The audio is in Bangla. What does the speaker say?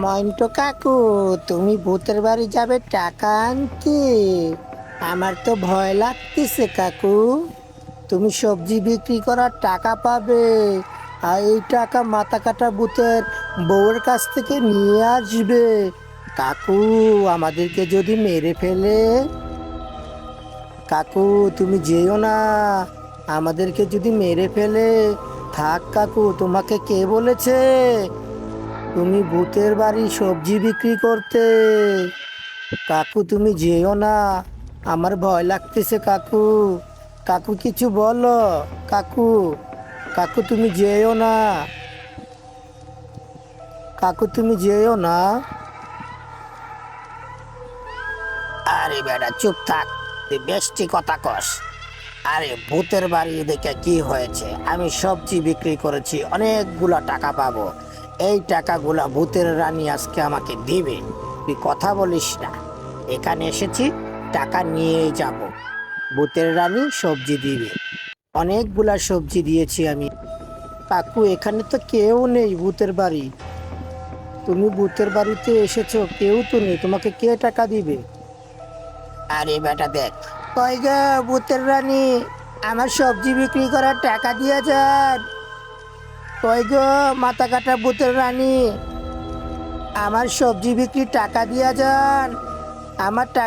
মন্টু কাকু, তুমি ভূতের বাড়ি যাবে টাকা আনতে? আমার তো ভয় লাগতেছে কাকু। তুমি সবজি বিক্রি করার টাকা পাবে, আর এই টাকা মাথা কাটা ভূতের বউয়ের কাছ থেকে নিয়ে আসবে। কাকু, আমাদেরকে যদি মেরে ফেলে? কাকু, তুমি যেও না। আমাদেরকে যদি মেরে ফেলে? থাক কাকু, তোমাকে কে বলেছে তুমি ভূতের বাড়ি সবজি বিক্রি করতে? কাকু, তুমি যেও না। আমার ভয় লাগতেছে কাকু। কাকু, কিছু বলো। কাকু, কাকু, তুমি যেও না। কাকু, তুমি যেও না। আরে বেটা, চুপ থাক। তুই বেশি কথা কস। আরে ভূতের বাড়ি দেখে কি হয়েছে? আমি সবজি বিক্রি করেছি, অনেকগুলা টাকা পাবো। এই টাকাগুলা ভূতের রানী আজকে আমাকে দিবে। তুই কথা বলিস না। এখানে এসেছি, টাকা নিয়ে যাব। ভূতের রানী সবজি দিবে। অনেকগুলা সবজি দিয়েছি আমি। কাকু, এখানে তো কেউ নেই ভূতের বাড়ি। তুমি ভূতের বাড়িতে এসেছো, কেউ তো নেই, তোমাকে কে টাকা দিবে? আরে বেটা দেখ, কই গো ভূতের রানী, আমার সবজি বিক্রি করার টাকা দিয়ে যান। কই গো মাথা কাটা ভূতের রানী, আমার সবজি বিক্রির টাকা দিয়ে যান। আমার টাকা